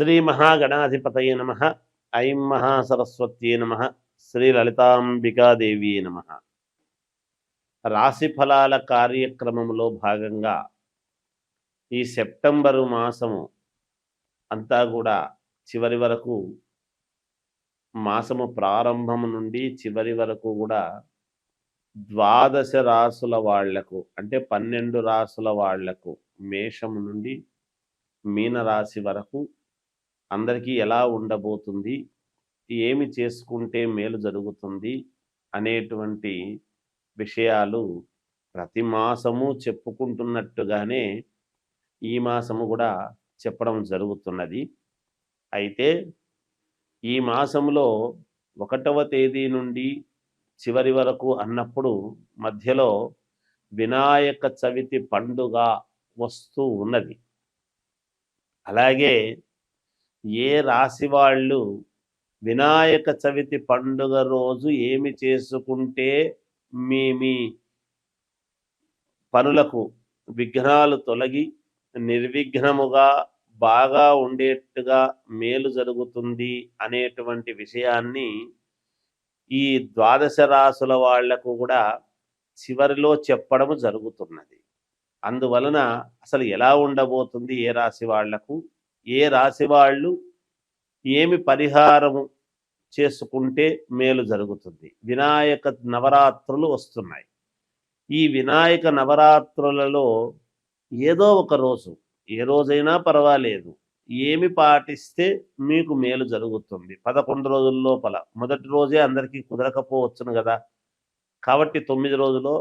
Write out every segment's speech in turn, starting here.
శ్రీ మహాగణాధిపతయే నమ. ఐం మహాసరస్వత్యే నమ. శ్రీ లలితాంబికాదేవి నమ. రాశి ఫలాల కార్యక్రమంలో భాగంగా ఈ సెప్టెంబరు మాసము అంతా కూడా చివరి వరకు, మాసము ప్రారంభం నుండి చివరి వరకు కూడా ద్వాదశ రాసుల వాళ్లకు, అంటే 12 రాసుల వాళ్లకు, మేషం నుండి మీనరాశి వరకు అందరికీ ఎలా ఉండబోతుంది, ఏమి చేసుకుంటే మేలు జరుగుతుంది అనేటువంటి విషయాలు ప్రతి మాసము చెప్పుకుంటున్నట్టుగానే ఈ మాసము కూడా చెప్పడం జరుగుతున్నది. అయితే ఈ మాసంలో 1వ తేదీ నుండి చివరి వరకు అన్నప్పుడు మధ్యలో వినాయక చవితి పండుగ వస్తూ ఉన్నది. అలాగే ఏ రాశి వాళ్ళు వినాయక చవితి పండుగ రోజు ఏమి చేసుకుంటే మీ పనులకు విఘ్నాలు తొలగి నిర్విఘ్నముగా బాగా ఉండేట్టుగా మేలు జరుగుతుంది అనేటువంటి విషయాన్ని ఈ ద్వాదశ రాసుల వాళ్లకు కూడా చివరిలో చెప్పడం జరుగుతున్నది. అందువలన అసలు ఎలా ఉండబోతుంది, ఏ రాశి వాళ్లకు, ఏ రాశి వాళ్ళు ఏమి పరిహారము చేసుకుంటే మేలు జరుగుతుంది. వినాయక నవరాత్రులు వస్తున్నాయి. ఈ వినాయక నవరాత్రులలో ఏదో ఒక రోజు, ఏ రోజైనా పర్వాలేదు, ఏమి పాటిస్తే మీకు మేలు జరుగుతుంది. 11 రోజుల లోపల మొదటి రోజే అందరికీ కుదరకపోవచ్చును కదా. కాబట్టి 9 రోజులో,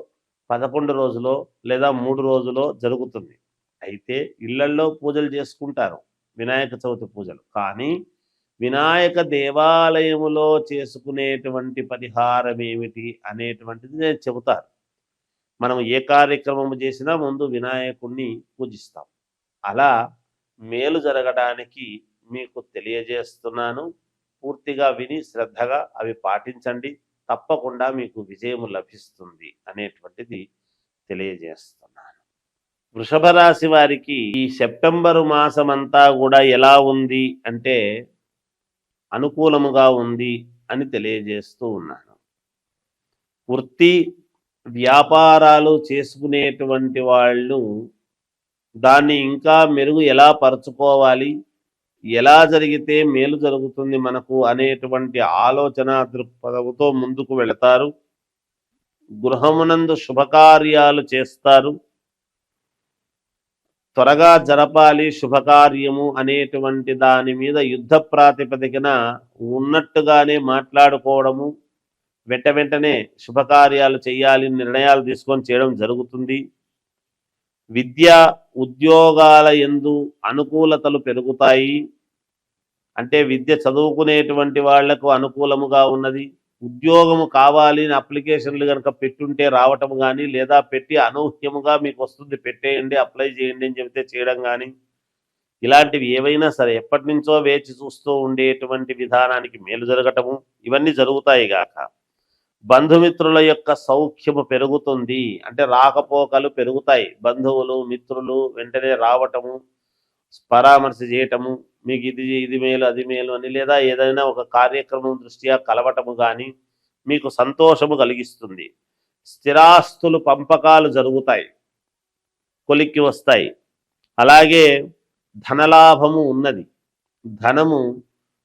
11 రోజులో లేదా 3 రోజులో జరుగుతుంది. అయితే ఇళ్లల్లో పూజలు చేసుకుంటారు, వినాయక చవితి పూజలు. కానీ వినాయక దేవాలయములో చేసుకునేటువంటి పరిహారం ఏమిటి అనేటువంటిది నేను చెబుతాను. మనం ఏ కార్యక్రమం చేసినా ముందు వినాయకుడిని పూజిస్తాం. అలా మేలు జరగడానికి మీకు తెలియజేస్తున్నాను. పూర్తిగా విని శ్రద్ధగా అవి పాటించండి, తప్పకుండా మీకు విజయము లభిస్తుంది అనేటువంటిది తెలియజేస్తున్నాను. వృషభ రాశి వారికి ఈ సెప్టెంబరు మాసమంతా కూడా ఎలా ఉంది అంటే అనుకూలముగా ఉంది అని తెలియజేస్తూ ఉన్నాను. వృత్తి వ్యాపారాలు చేసుకునేటువంటి వాళ్ళు దాన్ని ఇంకా మెరుగు ఎలా పరుచుకోవాలి, ఎలా జరిగితే మేలు జరుగుతుంది మనకు అనేటువంటి ఆలోచన దృక్పథంతో ముందుకు వెళతారు. గృహమునందు శుభకార్యాలు చేస్తారు. త్వరగా జరపాలి శుభకార్యము అనేటువంటి దాని మీద యుద్ధ ప్రాతిపదికన ఉన్నట్టుగానే మాట్లాడుకోవడము, వెంటనే శుభకార్యాలు చేయాలి నిర్ణయాలు తీసుకొని చేయడం జరుగుతుంది. విద్య ఉద్యోగాల యందు అనుకూలతలు పెరుగుతాయి. అంటే విద్య చదువుకునేటువంటి వాళ్లకు అనుకూలముగా ఉన్నది. ఉద్యోగము కావాలి అని అప్లికేషన్లు కనుక పెట్టుంటే రావటం కానీ, లేదా పెట్టి అనూహ్యముగా మీకు వస్తుంది పెట్టేయండి అప్లై చేయండి అని చెబితే చేయడం కానీ, ఇలాంటివి ఏవైనా సరే ఎప్పటి నుంచో వేచి చూస్తూ ఉండేటువంటి విధానానికి మేలు జరగటము, ఇవన్నీ జరుగుతాయి గాక. బంధుమిత్రుల యొక్క సౌఖ్యము పెరుగుతుంది. అంటే రాకపోకలు పెరుగుతాయి. బంధువులు మిత్రులు వెంటనే రావటము, పరామర్శ చేయటము, మీకు ఇది మేలు అది మేలు అని, లేదా ఏదైనా ఒక కార్యక్రమం దృష్ట్యా కలవటము కానీ మీకు సంతోషము కలిగిస్తుంది. స్థిరాస్తులు పంపకాలు జరుగుతాయి, కొలిక్కి వస్తాయి. అలాగే ధనలాభము ఉన్నది. ధనము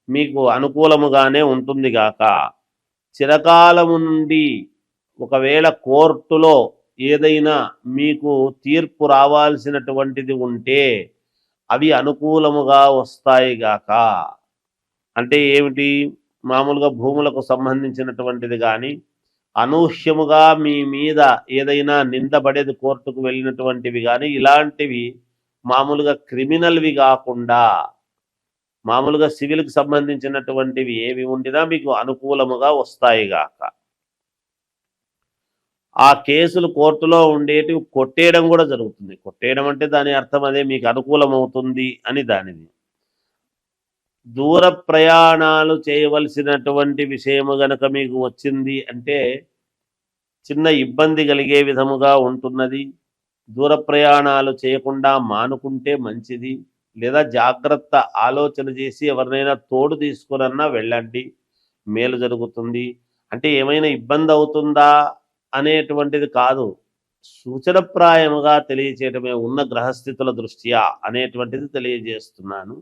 మీకు అనుకూలముగానే ఉంటుంది గాక. చిరకాలము నుండి ఒకవేళ కోర్టులో ఏదైనా మీకు తీర్పు రావాల్సినటువంటిది ఉంటే అవి అనుకూలముగా వస్తాయి గాక. అంటే ఏమిటి, మామూలుగా భూములకు సంబంధించినటువంటిది కానీ, అనూహ్యముగా మీ మీద ఏదైనా నిందపడేది కోర్టుకు వెళ్ళినటువంటివి కానీ, ఇలాంటివి మామూలుగా క్రిమినల్వి కాకుండా మామూలుగా సివిల్కి సంబంధించినటువంటివి ఏవి ఉండినా మీకు అనుకూలముగా వస్తాయి గాక. ఆ కేసులు కోర్టులో ఉండేటివి కొట్టేయడం కూడా జరుగుతుంది. కొట్టేయడం అంటే దాని అర్థం అదే, మీకు అనుకూలమవుతుంది అని దానిది. దూర ప్రయాణాలు చేయవలసినటువంటి విషయము గనక మీకు వచ్చింది అంటే చిన్న ఇబ్బంది కలిగే విధముగా ఉంటున్నది. దూర ప్రయాణాలు చేయకుండా మానుకుంటే మంచిది. లేదా జాగ్రత్త ఆలోచన చేసి ఎవరినైనా తోడు తీసుకునన్నా వెళ్ళండి, మేలు జరుగుతుంది. అంటే ఏమైనా ఇబ్బంది అవుతుందా అనేటువంటిది కాదు, సూచనప్రాయముగా తెలియచేయటమే ఉన్న గ్రహస్థితుల దృష్ట్యా అనేటువంటిది తెలియజేస్తున్నాను.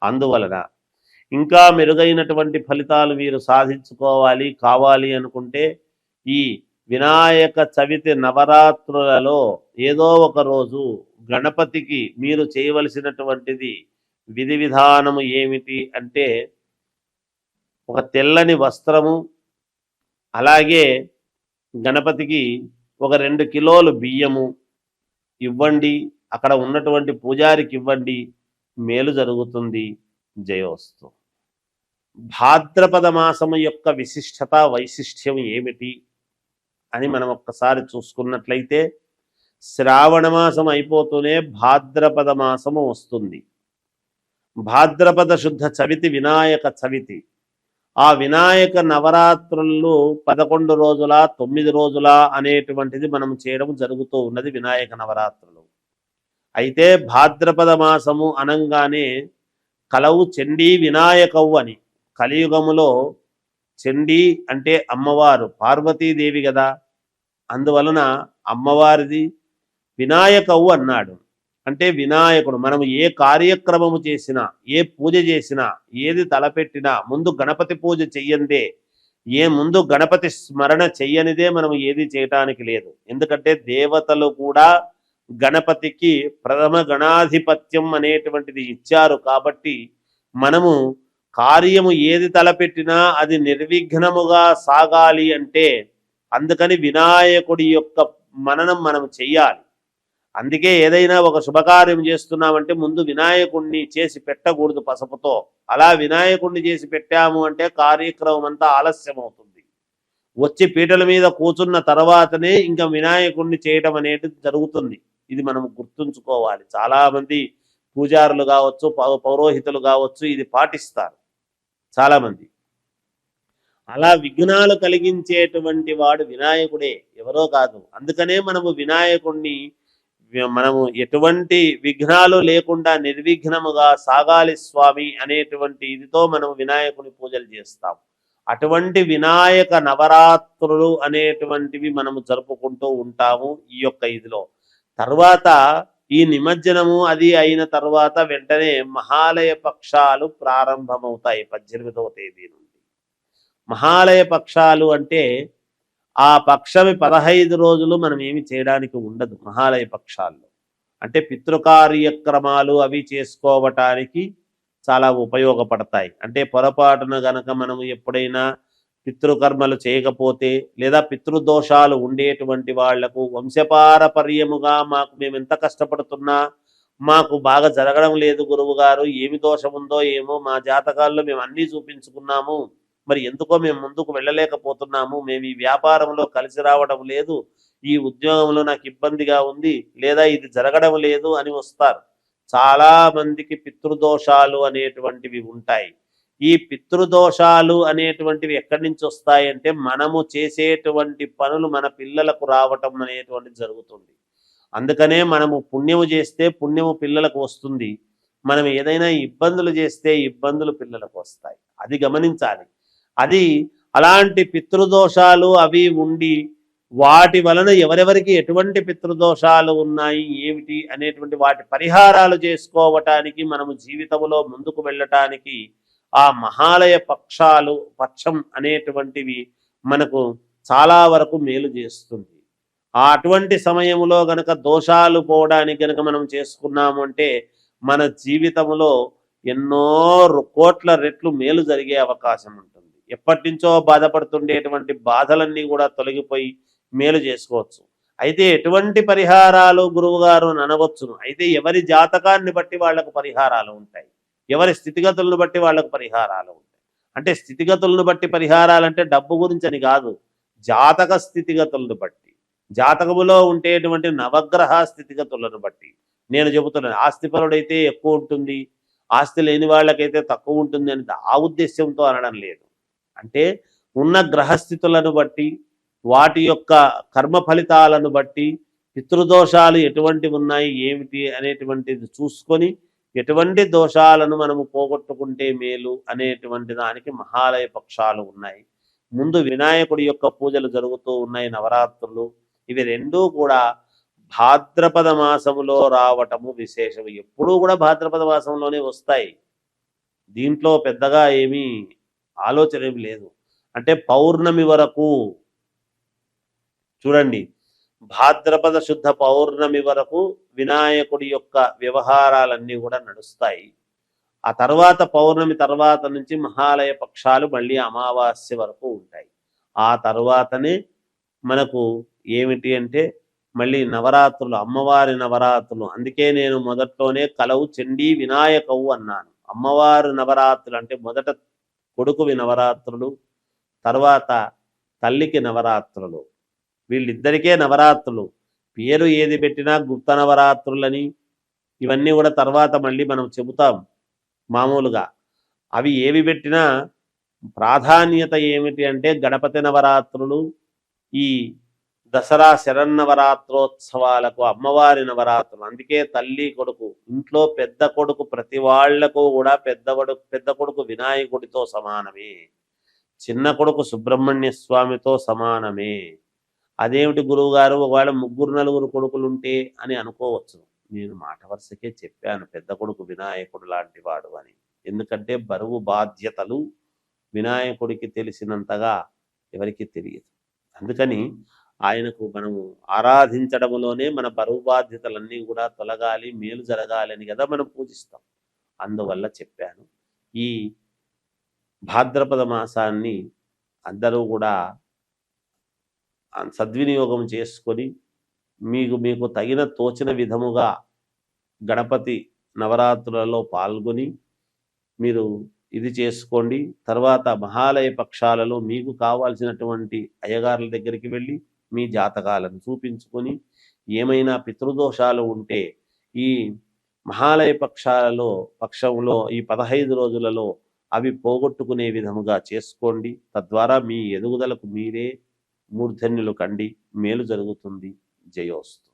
అందువలన ఇంకా మెరుగైనటువంటి ఫలితాలు మీరు సాధించుకోవాలి కావాలి అనుకుంటే ఈ వినాయక చవితి నవరాత్రులలో ఏదో ఒక రోజు గణపతికి మీరు చేయవలసినటువంటిది విధి విధానము ఏమిటి అంటే ఒక తెల్లని వస్త్రము, అలాగే గణపతికి ఒక 2 కిలోలు బియ్యము ఇవ్వండి, అక్కడ ఉన్నటువంటి పూజారికి ఇవ్వండి, మేలు జరుగుతుంది. జయోస్తు. భాద్రపద మాసము యొక్క విశిష్టత వైశిష్ట్యం ఏమిటి అని మనం ఒక్కసారి చూసుకున్నట్లయితే శ్రావణ మాసం అయిపోతూనే భాద్రపద మాసము వస్తుంది. భాద్రపద శుద్ధ చవితి వినాయక చవితి. ఆ వినాయక నవరాత్రులు 11 రోజుల 9 రోజుల అనేటువంటిది మనం చేయడం జరుగుతూ ఉన్నది వినాయక నవరాత్రులు. అయితే భాద్రపద మాసము అనంగానే కలవు చండీ వినాయకవు అని, కలియుగములో చండీ అంటే అమ్మవారు పార్వతీదేవి కదా, అందువలన అమ్మవారిది వినాయకవు అన్నాడు. అంటే వినాయకుడు. మనం ఏ కార్యక్రమము చేసినా, ఏ పూజ చేసినా, ఏది తలపెట్టినా ముందు గణపతి పూజ చెయ్యందే, ముందు గణపతి స్మరణ చెయ్యనిదే మనం ఏది చేయటానికి లేదు. ఎందుకంటే దేవతలు కూడా గణపతికి ప్రథమ గణాధిపత్యం అనేటువంటిది ఇచ్చారు. కాబట్టి మనము కార్యము ఏది తలపెట్టినా అది నిర్విఘ్నముగా సాగాలి అంటే అందుకని వినాయకుడి యొక్క మననం మనం చెయ్యాలి. అందుకే ఏదైనా ఒక శుభకార్యం చేస్తున్నామంటే ముందు వినాయకుడిని చేసి పెట్టకూడదు పసుపుతో. అలా వినాయకుడిని చేసి పెట్టాము అంటే కార్యక్రమం అంతా ఆలస్యం అవుతుంది. వచ్చి పీటల మీద కూర్చున్న తర్వాతనే ఇంకా వినాయకుడిని చేయటం అనేది జరుగుతుంది. ఇది మనం గుర్తుంచుకోవాలి. చాలామంది పూజారులు కావచ్చు, పౌరోహితులు కావచ్చు ఇది పాటిస్తారు చాలామంది. అలా విఘ్నాలు కలిగించేటువంటి వాడు వినాయకుడే, ఎవరో కాదు. అందుకనే మనము ఎటువంటి విఘ్నాలు లేకుండా నిర్విఘ్నముగా సాగాలి స్వామి అనేటువంటి ఇదితో మనం వినాయకుని పూజలు చేస్తాం. అటువంటి వినాయక నవరాత్రులు అనేటువంటివి మనము జరుపుకుంటూ ఉంటాము ఈ యొక్క ఇదిలో. తర్వాత ఈ నిమజ్జనము అది అయిన తర్వాత వెంటనే మహాలయ పక్షాలు ప్రారంభమవుతాయి 18వ తేదీ నుండి. మహాలయ పక్షాలు అంటే ఆ పక్షమి 15 రోజులు మనం ఏమి చేయడానికి ఉండదు. మహాలయ పక్షాల్లో అంటే పితృకార్యక్రమాలు అవి చేసుకోవటానికి చాలా ఉపయోగపడతాయి. అంటే పొరపాటున గనక మనము ఎప్పుడైనా పితృకర్మలు చేయకపోతే లేదా పితృదోషాలు ఉండేటువంటి వాళ్లకు వంశపారపర్యముగా మేము ఎంత కష్టపడుతున్నా మాకు బాగా జరగడం లేదు గురువు గారు, ఏమి దోషం ఉందో ఏమో, మా జాతకాల్లో మేము అన్నీ చూపించుకున్నాము, మరి ఎందుకో మేము ముందుకు వెళ్ళలేకపోతున్నాము, మేము ఈ వ్యాపారంలో కలిసి రావడం లేదు, ఈ ఉద్యోగంలో నాకు ఇబ్బందిగా ఉంది, లేదా ఇది జరగడం లేదు అని వస్తారు. చాలా మందికి పితృదోషాలు అనేటువంటివి ఉంటాయి. ఈ పితృదోషాలు అనేటువంటివి ఎక్కడి నుంచి వస్తాయంటే మనము చేసేటువంటి పనులు మన పిల్లలకు రావటం అనేటువంటిది జరుగుతుంది. అందుకనే మనము పుణ్యము చేస్తే పుణ్యము పిల్లలకు వస్తుంది, మనం ఏదైనా ఇబ్బందులు చేస్తే ఇబ్బందులు పిల్లలకు వస్తాయి. అది గమనించాలి. అది అలాంటి పితృదోషాలు అవి ఉండి వాటి వలన ఎవరెవరికి ఎటువంటి పితృదోషాలు ఉన్నాయి ఏమిటి అనేటువంటి వాటి పరిహారాలు చేసుకోవటానికి మనము జీవితంలో ముందుకు వెళ్ళటానికి ఆ మహాలయ పక్షం అనేటువంటివి మనకు చాలా వరకు మేలు చేస్తుంది. అటువంటి సమయంలో గనక దోషాలు పోవడానికి గనక మనం చేసుకున్నాము అంటే మన జీవితంలో ఎన్నో కోట్ల రెట్లు మేలు జరిగే అవకాశం ఉంటుంది. ఎప్పటి నుంచో బాధపడుతుండేటువంటి బాధలన్నీ కూడా తొలగిపోయి మేలు చేసుకోవచ్చు. అయితే ఎటువంటి పరిహారాలు గురువుగారు అనవచ్చును. అయితే ఎవరి జాతకాన్ని బట్టి వాళ్లకు పరిహారాలు ఉంటాయి, ఎవరి స్థితిగతులను బట్టి వాళ్లకు పరిహారాలు ఉంటాయి. అంటే స్థితిగతులను బట్టి పరిహారాలంటే డబ్బు గురించి అని కాదు, జాతక స్థితిగతులను బట్టి, జాతకములో ఉండేటువంటి నవగ్రహ స్థితిగతులను బట్టి నేను చెబుతున్నాను. ఆస్తిపరుడైతే ఎక్కువ ఉంటుంది, ఆస్తి లేని వాళ్ళకైతే తక్కువ ఉంటుంది అని ఆ ఉద్దేశ్యంతో అనడం లేదు. అంటే ఉన్న గ్రహస్థితులను బట్టి వాటి యొక్క కర్మ ఫలితాలను బట్టి పితృదోషాలు ఎటువంటి ఉన్నాయి ఏమిటి అనేటువంటిది చూసుకొని ఎటువంటి దోషాలను మనము పోగొట్టుకుంటే మేలు అనేటువంటి దానికి మహాలయ పక్షాలు ఉన్నాయి. ముందు వినాయకుడి యొక్క పూజలు జరుగుతూ ఉన్నాయి, నవరాత్రులు. ఇవి రెండూ కూడా భాద్రపద మాసములో రావటము విశేషం. ఎప్పుడూ కూడా భాద్రపద మాసంలోనే వస్తాయి. దీంట్లో పెద్దగా ఏమీ ఆలోచన ఏమి లేదు. అంటే పౌర్ణమి వరకు చూడండి, భాద్రపద శుద్ధ పౌర్ణమి వరకు వినాయకుడి యొక్క వ్యవహారాలన్నీ కూడా నడుస్తాయి. ఆ తర్వాత పౌర్ణమి తర్వాత నుంచి మహాలయ పక్షాలు మళ్ళీ అమావాస్య వరకు ఉంటాయి. ఆ తర్వాతనే మనకు ఏమిటి అంటే మళ్ళీ నవరాత్రులు, అమ్మవారి నవరాత్రులు. అందుకే నేను మొదట్లోనే కలవు చండీ వినాయకవు అన్నాను. అమ్మవారి నవరాత్రులు అంటే మొదట కొడుకువి నవరాత్రులు, తర్వాత తల్లికి నవరాత్రులు. వీళ్ళిద్దరికే నవరాత్రులు. పేరు ఏది పెట్టినా గుప్త నవరాత్రులని ఇవన్నీ కూడా తర్వాత మళ్ళీ మనం చెబుతాం మామూలుగా. అవి ఏవి పెట్టినా ప్రాధాన్యత ఏమిటి అంటే గణపతి నవరాత్రులు, ఈ దసరా శరన్నవరాత్రోత్సవాలకు అమ్మవారి నవరాత్రులు. అందుకే తల్లి కొడుకు, ఇంట్లో పెద్ద కొడుకు ప్రతి వాళ్లకు కూడా పెద్ద కొడుకు వినాయకుడితో సమానమే, చిన్న కొడుకు సుబ్రహ్మణ్య స్వామితో సమానమే. అదేమిటి గురువు గారు, ఒకవేళ 3-4 కొడుకులుంటే అని అనుకోవచ్చు. నేను మాట వరుసకే చెప్పాను పెద్ద కొడుకు వినాయకుడు లాంటి వాడు అని. ఎందుకంటే బరువు బాధ్యతలు వినాయకుడికి తెలిసినంతగా ఎవరికి తెలియదు. అందుకని ఆయనకు మనము ఆరాధించడంలోనే మన బరువు బాధ్యతలన్నీ కూడా తొలగాలి, మేలు జరగాలి అని కదా మనం పూజిస్తాం. అందువల్ల చెప్పాను. ఈ భాద్రపద మాసాన్ని అందరూ కూడా సద్వినియోగం చేసుకొని మీకు తగిన తోచిన విధముగా గణపతి నవరాత్రులలో పాల్గొని మీరు ఇది చేసుకోండి. తర్వాత మహాలయ పక్షాలలో మీకు కావాల్సినటువంటి అయ్యగారుల దగ్గరికి వెళ్ళి మీ జాతకాలను చూపించుకొని ఏమైనా పితృదోషాలు ఉంటే ఈ మహాలయ పక్షంలో ఈ 15 రోజులలో అవి పోగొట్టుకునే విధముగా చేసుకోండి. తద్వారా మీ ఎదుగుదలకు మీరే మూర్ధన్యులు కండి, మేలు జరుగుతుంది. జయోస్తు.